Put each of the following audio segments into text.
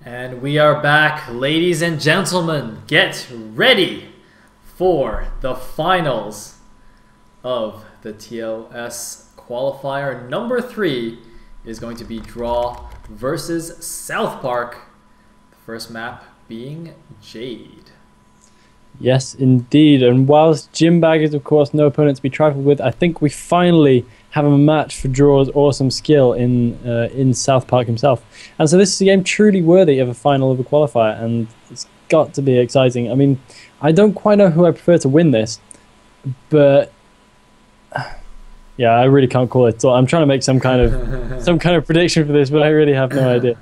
And we are back, ladies and gentlemen. Get ready for the finals of the TLS qualifier. Number 3 is going to be Draw versus South Park. The first map being Jade. Yes, indeed. And whilst Gym Bag is, of course, no opponent to be trifled with, I think we finally have a match for Draw's awesome skill in South Park himself. And so this is a game truly worthy of a final of a qualifier, and it's got to be exciting. I mean, I don't quite know who I prefer to win this, but yeah, I really can't call it. So I'm trying to make some kind of prediction for this, but I really have no idea.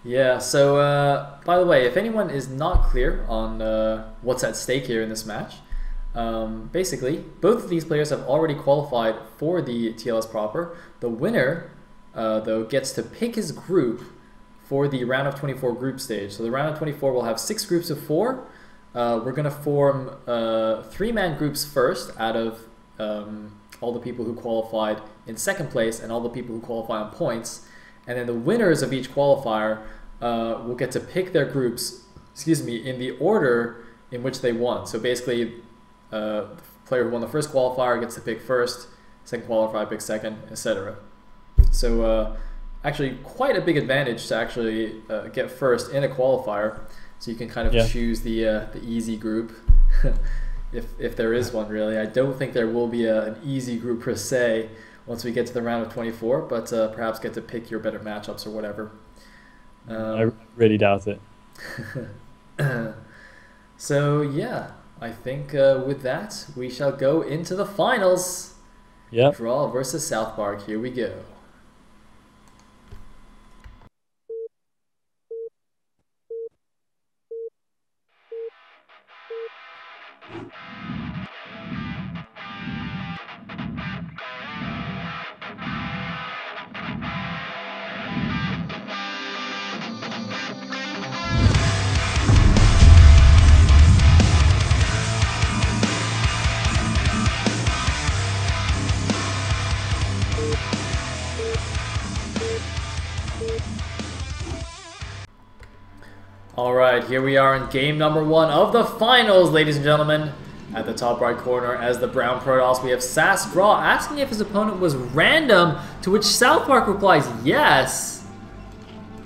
Yeah, so by the way, if anyone is not clear on what's at stake here in this match, basically, both of these players have already qualified for the TLS proper. The winner, though, gets to pick his group for the round of 24 group stage. So the round of 24 will have 6 groups of 4. We're going to form 3-man groups first out of all the people who qualified in second place and all the people who qualify on points. And then the winners of each qualifier will get to pick their groups, in the order in which they won. So basically, the player who won the first qualifier gets to pick first, second qualifier picks second, etc. So actually quite a big advantage to actually get first in a qualifier. So you can kind of choose the easy group, if there is one really. I don't think there will be an easy group per se once we get to the round of 24, but perhaps get to pick your better matchups or whatever. I really doubt it. So yeah, I think with that, we shall go into the finals. Yep. Draw versus South Park. Here we go. Alright, here we are in game number 1 of the finals, ladies and gentlemen. At the top right corner, as the brown Protoss, we have sas.dRaW asking if his opponent was random, to which South Park replies, yes.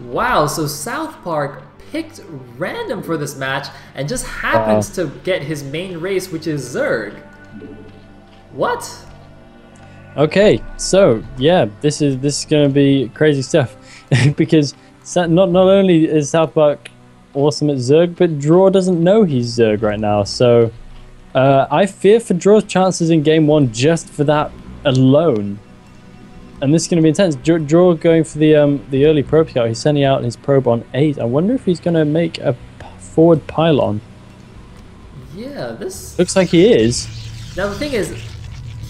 Wow, so South Park picked random for this match and just happens to get his main race, which is Zerg. What? Okay, so yeah, this is going to be crazy stuff because not only is South Park awesome at Zerg, but Draw doesn't know he's Zerg right now. So I fear for Draw's chances in game 1 just for that alone. And this is going to be intense. Draw going for the early probe scout. He's sending out his probe on 8. I wonder if he's going to make a forward pylon. Yeah, this looks like he is. Now the thing is,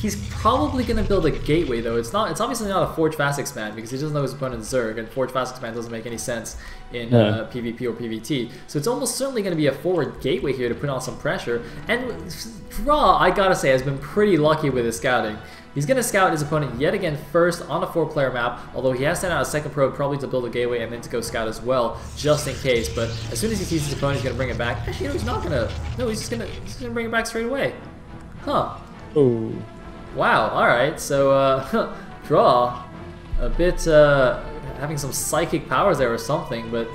he's probably going to build a gateway, though. It's obviously not a Forge Fast Expand because he doesn't know his opponent's Zerg, and Forge Fast Expand doesn't make any sense in PvP or PvT. So it's almost certainly going to be a forward gateway here to put on some pressure. And Draw, I gotta say, has been pretty lucky with his scouting. He's going to scout his opponent yet again first on a 4-player map, although he has sent out a second probe probably to build a gateway and then to go scout as well, just in case. But as soon as he sees his opponent, he's going to bring it back. Actually, no, he's not going to. No, he's just going to bring it back straight away. Huh. Oh. Wow, alright, so Draw, a bit having some psychic powers there or something, but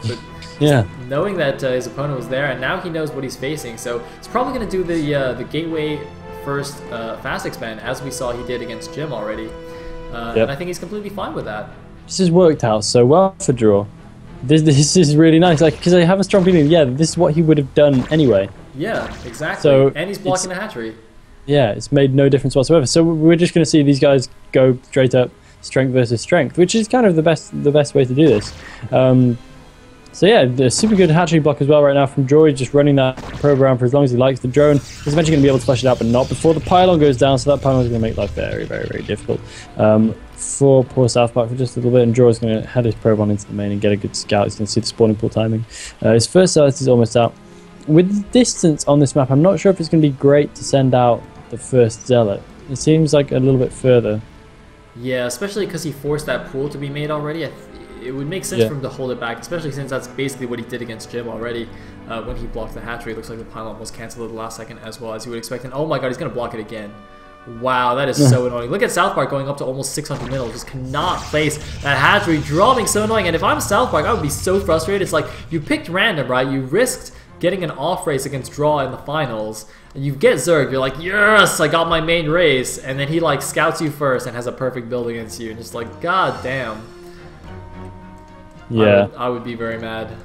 yeah, knowing that his opponent was there, and now he knows what he's facing, so he's probably going to do the gateway first fast expand, as we saw he did against Jim already, and I think he's completely fine with that. This has worked out so well for Draw. This is really nice, like, because I have a strong feeling, yeah, this is what he would have done anyway. Yeah, exactly, so and he's blocking the hatchery. Yeah, it's made no difference whatsoever. So we're just going to see these guys go straight up, strength versus strength, which is kind of the best way to do this. So yeah, the super good hatchery block as well right now from Draw. He's just running that probe around for as long as he likes. The drone is eventually going to be able to flush it out, but not before the pylon goes down. So that pylon is going to make life very, very, very difficult for poor South Park for just a little bit. And Draw is going to head his probe on into the main and get a good scout. He's going to see the spawning pool timing. His first zealot is almost out. With the distance on this map, I'm not sure if it's going to be great to send out the first zealot. It seems like a little bit further. Yeah, especially because he forced that pool to be made already. it would make sense for him to hold it back, especially since that's basically what he did against Jim already when he blocked the hatchery. It looks like the pylon was cancelled at the last second as well, as you would expect. And oh my god, he's going to block it again. Wow, that is so annoying. Look at SouthPark going up to almost 600 middle. Just cannot place that hatchery. Draw being so annoying. And if I'm SouthPark, I would be so frustrated. It's like you picked random, right? You risked getting an off race against Draw in the finals. And you get Zerg. You're like, yes, I got my main race. And then he like scouts you first and has a perfect build against you. And just like, god damn. Yeah. I would be very mad.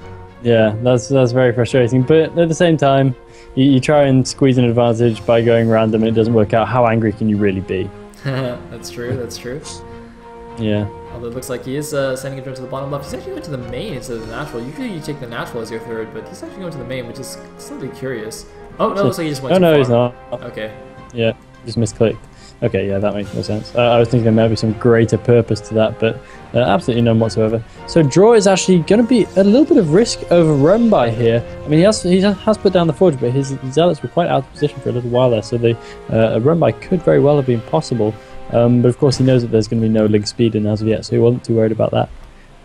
Yeah, that's very frustrating. But at the same time, you try and squeeze an advantage by going random and it doesn't work out. How angry can you really be? That's true, that's true. Yeah. Although it looks like he is sending a drone to the bottom left. He's actually going to the main instead of the natural. Usually you take the natural as your third, but he's actually going to the main, which is slightly curious. Oh, no, it looks like he just went too far. He's not. Okay. Yeah, just misclicked. Okay, yeah, that makes no sense. I was thinking there might be some greater purpose to that, but absolutely none whatsoever. So Draw is actually going to be a little bit of risk over run by here. I mean, he has put down the forge, but his zealots were quite out of position for a little while there, so the run by could very well have been possible. But of course, he knows that there's going to be no Ling speed in as of yet, so he wasn't too worried about that.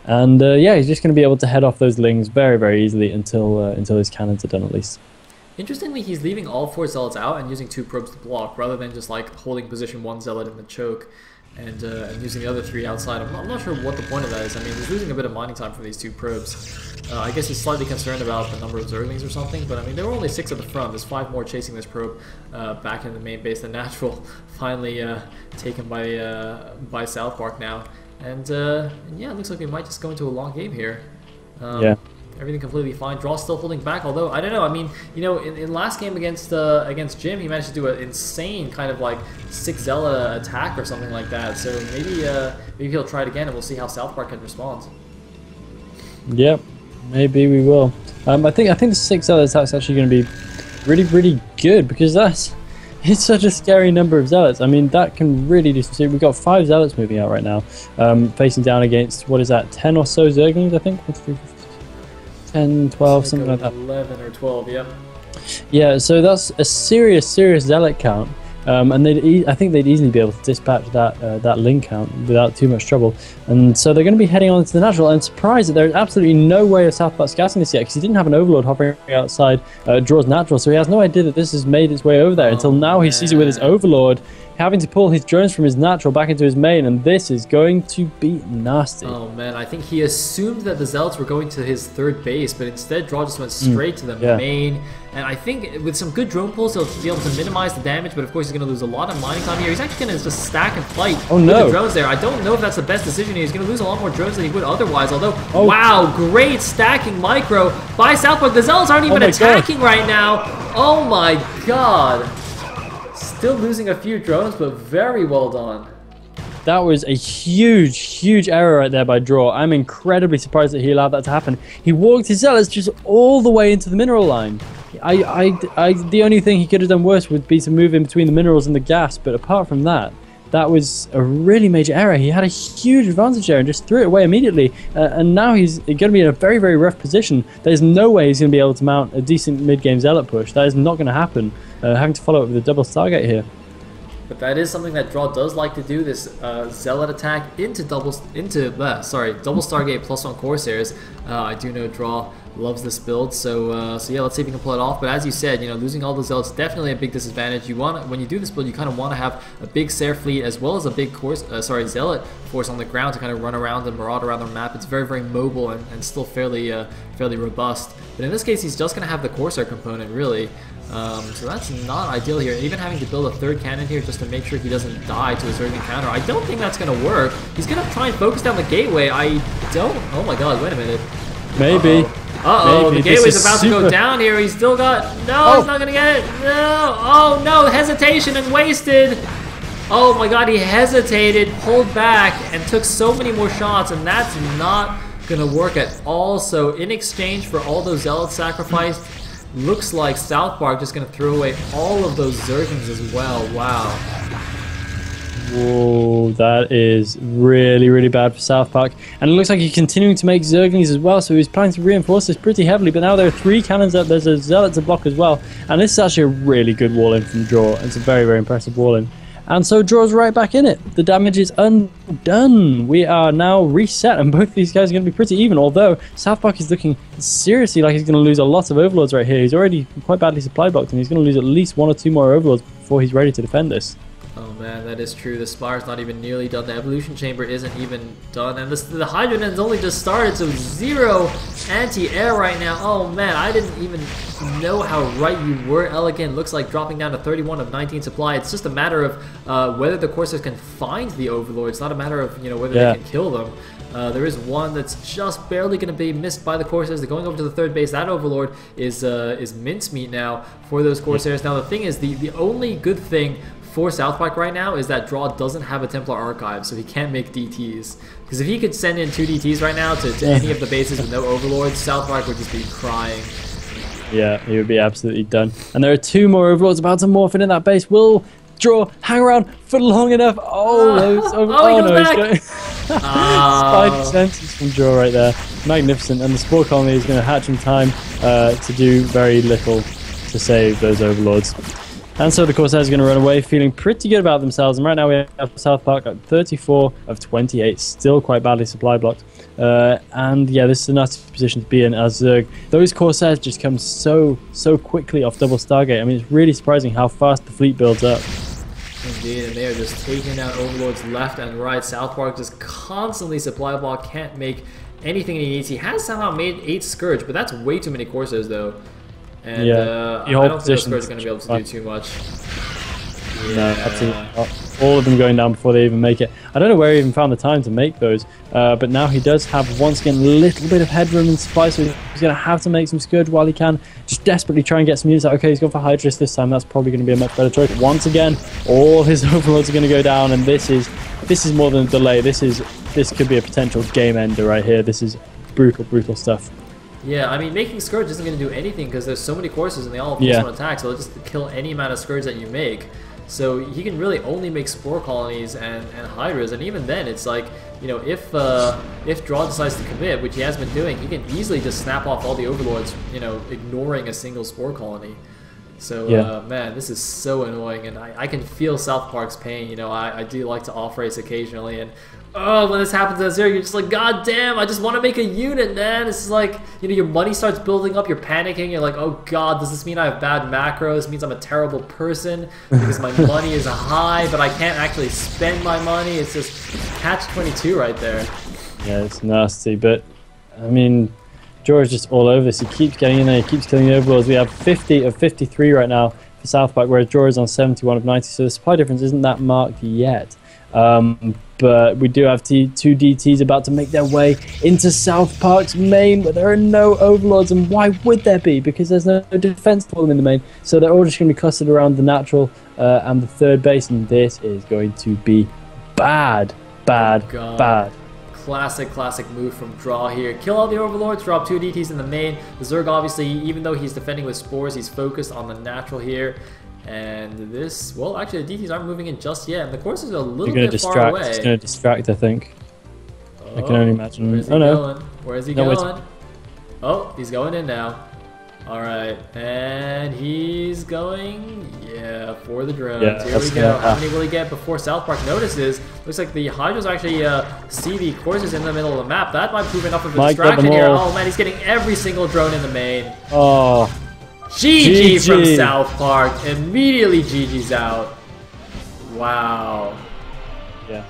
And yeah, he's just going to be able to head off those Lings very, very easily until his cannons are done at least. Interestingly, he's leaving all 4 zealots out and using 2 probes to block, rather than just like holding position 1 zealot in the choke and using the other 3 outside. I'm not sure what the point of that is. I mean, he's losing a bit of mining time from these 2 probes. I guess he's slightly concerned about the number of Zerglings or something, but I mean, there were only 6 at the front. There's 5 more chasing this probe back in the main base. The natural finally taken by SouthPark now. And yeah, it looks like we might just go into a long game here. Yeah. Everything completely fine. Draw still holding back, although I don't know. I mean, you know, in last game against Jim, he managed to do an insane kind of like 6 zealot attack or something like that. So maybe he'll try it again, and we'll see how SouthPark can respond. Yep, maybe we will. I think the 6 zealot attack is actually going to be really good, because it's such a scary number of zealots. I mean, that can really do some. We've got 5 zealots moving out right now, facing down against, what is that, 10 or so Zerglings, I think. 10, 12, something like that. 11 or 12, yep. Yeah, so that's a serious zealot count, and I think they'd easily be able to dispatch that Ling count without too much trouble. And so they're going to be heading on to the natural. And surprised that there's absolutely no way of SouthPark scouting this yet, because he didn't have an overlord hovering outside Draw's natural, so he has no idea that this has made its way over there until now. He sees it with his overlord, having to pull his drones from his natural back into his main, and this is going to be nasty. Oh man, I think he assumed that the zealots were going to his third base, but instead Draw just went straight to the main. And I think with some good drone pulls, he'll be able to minimize the damage, but of course he's going to lose a lot of mining time here. He's actually going to just stack and fight with the drones there. I don't know if that's the best decision here. He's going to lose a lot more drones than he would otherwise, although, wow, great stacking micro by SouthPark. The zealots aren't even attacking right now. Oh my god. Still losing a few drones, but very well done. That was a huge error right there by Draw. I'm incredibly surprised that he allowed that to happen. He walked his zealots just all the way into the mineral line. The only thing he could have done worse would be to move in between the minerals and the gas, but apart from that, that was a really major error. He had a huge advantage there and just threw it away immediately. And now he's going to be in a very rough position. There's no way he's going to be able to mount a decent mid-game zealot push. That is not going to happen. Having to follow up with a double Stargate here. But that is something that Draw does like to do, this zealot attack into double Stargate +1 Corsairs. I do know Draw loves this build, so yeah, let's see if we can pull it off. But as you said, you know, losing all the zealots definitely a big disadvantage. You want, when you do this build, you kind of want to have a big Sair fleet as well as a big zealot force on the ground to kind of run around and maraud around the map. It's very mobile and still fairly robust. But in this case, he's just going to have the Corsair component really. So that's not ideal here. Even having to build a 3rd cannon here just to make sure he doesn't die to his Zergling counter, I don't think that's going to work. He's going to try and focus down the gateway. Oh my god, wait a minute. Maybe. The gateway's about to go down here. He's still got... No, he's not going to get it. No. Oh no, hesitation and wasted. Oh my god, he hesitated, pulled back, and took so many more shots, and that's not going to work at all. So in exchange for all those zealots sacrificed, looks like SouthPark just going to throw away all of those Zerglings as well. Wow. Whoa, that is really bad for SouthPark. And it looks like he's continuing to make Zerglings as well, so he's planning to reinforce this pretty heavily. But now there are 3 cannons up, there's a Zealot to block as well. And this is actually a really good wall-in from Draw. It's a very impressive wall-in. And so Draw's right back in it. The damage is undone. We are now reset, and both these guys are going to be pretty even, although SouthPark is looking seriously like he's going to lose a lot of Overlords right here. He's already quite badly supply blocked, and he's going to lose at least 1 or 2 more Overlords before he's ready to defend this. Oh man, that is true. The Spire's not even nearly done. The Evolution Chamber isn't even done. And the Hydrogen's only just started, so 0 anti-air right now. Oh man, I didn't even know how right you were, Elegant. Looks like dropping down to 31 of 19 supply. It's just a matter of whether the Corsairs can find the Overlord. It's not a matter of, whether they can kill them. There is one that's just barely going to be missed by the Corsairs. They're going over to the third base. That Overlord is mincemeat now for those Corsairs. Now the thing is, the only good thing for SouthPark right now is that Draw doesn't have a Templar Archive, so he can't make DTs. Because if he could send in 2 DTs right now to any of the bases with no Overlords, SouthPark would just be crying. Yeah, he would be absolutely done. And there are 2 more Overlords about to morph in that base. Will Draw hang around for long enough? Spider senses from Draw right there. Magnificent. And the Spore Colony is going to hatch in time to do very little to save those Overlords. And so the Corsairs are going to run away, feeling pretty good about themselves. And right now we have SouthPark at 34 of 28, still quite badly supply blocked. And yeah, this is a nasty position to be in, as those Corsairs just come so quickly off double Stargate. I mean, it's really surprising how fast the fleet builds up. Indeed, and they are just taking out Overlords left and right. SouthPark just constantly supply block, can't make anything he needs. He has somehow made 8 Scourge, but that's way too many Corsairs though. And yeah, I don't think the Scourge is going to be able to do too much. Yeah. No, absolutely not. All of them going down before they even make it. I don't know where he even found the time to make those, but now he does have, once again, a little bit of headroom and supply, so he's going to have to make some Scourge while he can. Just desperately try and get some units out. Okay, he's gone for Hydrus this time. That's probably going to be a much better choice. Once again, all his Overlords are going to go down, and this is more than a delay. This could be a potential game ender right here. This is brutal stuff. Yeah, I mean, making Scourge isn't going to do anything because there's so many courses and they all have +1 attack, so they'll just kill any amount of Scourge that you make. So he can really only make Spore Colonies and Hydras, and even then, it's like, if Draw decides to commit, which he has been doing, he can easily just snap off all the Overlords, ignoring a single Spore Colony. So, man, this is so annoying, and I can feel SouthPark's pain. I do like to off-race occasionally, and when this happens to Azir, you're just like, God damn, I just want to make a unit, man. It's like, your money starts building up, you're panicking, you're like, oh God, does this mean I have bad macros? This means I'm a terrible person because my money is high, but I can't actually spend my money. It's just catch-22 right there. Yeah, it's nasty, but, I mean, Draw is just all over this. He keeps getting in there, he keeps killing the Overlords. We have 50 of 53 right now for SouthPark, whereas Draw is on 71 of 90, so the supply difference isn't that marked yet. But we do have 2 DTs about to make their way into SouthPark's main, but there are no Overlords, and why would there be? Because there's no defense for them in the main, so they're all just going to be clustered around the natural and the third base, and this is going to be bad. Classic move from Draw here. Kill all the Overlords, drop 2 DTs in the main. The Zerg, obviously, even though he's defending with Spores, he's focused on the natural here. And this, well, actually, the DTs aren't moving in just yet. And the course is a little bit far away. It's going to distract, I think. I can only imagine. Where's he going? Where's he going? Oh, he's going in now. Alright, and he's going, for the drones. Yeah, here we go. How many will he get before SouthPark notices? Looks like the Hydras actually see the courses in the middle of the map. That might prove enough of a distraction here. Oh man, he's getting every single drone in the main. Oh. GG from SouthPark. Immediately GG's out. Wow. Yeah,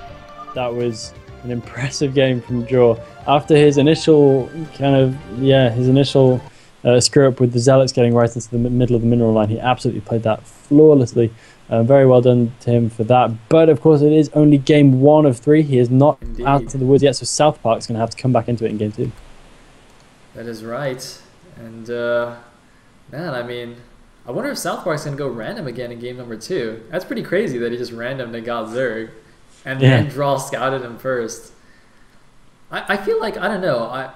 that was an impressive game from Draw. After his initial screw up with the Zealots getting right into the middle of the mineral line, he absolutely played that flawlessly. Very well done to him for that. But of course, it is only game 1 of 3. He is not out of the woods yet, so SouthPark's going to have to come back into it in game 2. That is right. And man, I mean, I wonder if SouthPark's going to go random again in game number 2. That's pretty crazy that he just randomly got Zerg and then Draw scouted him first. I feel like, I don't know,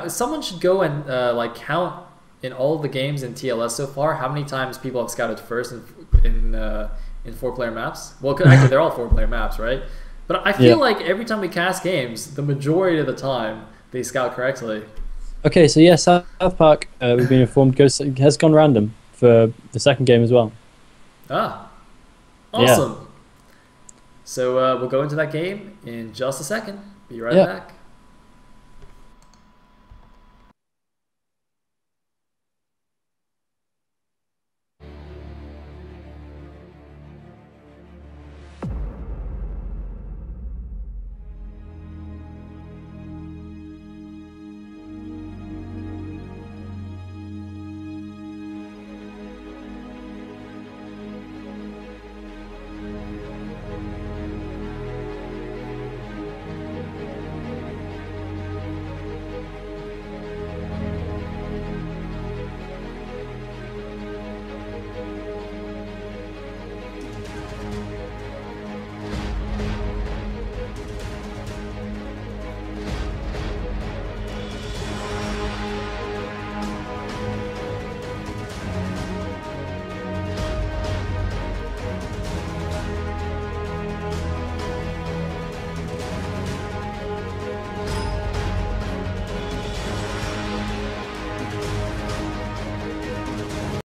someone should go and like count in all the games in TLS so far how many times people have scouted first in 4-player maps. Well, actually they're all 4-player maps, right? But I feel like every time we cast games, the majority of the time they scout correctly. Okay, so yeah, SouthPark, we've been informed, has gone random for the second game as well. Ah, awesome. So we'll go into that game in just a second. Be right Yeah. back.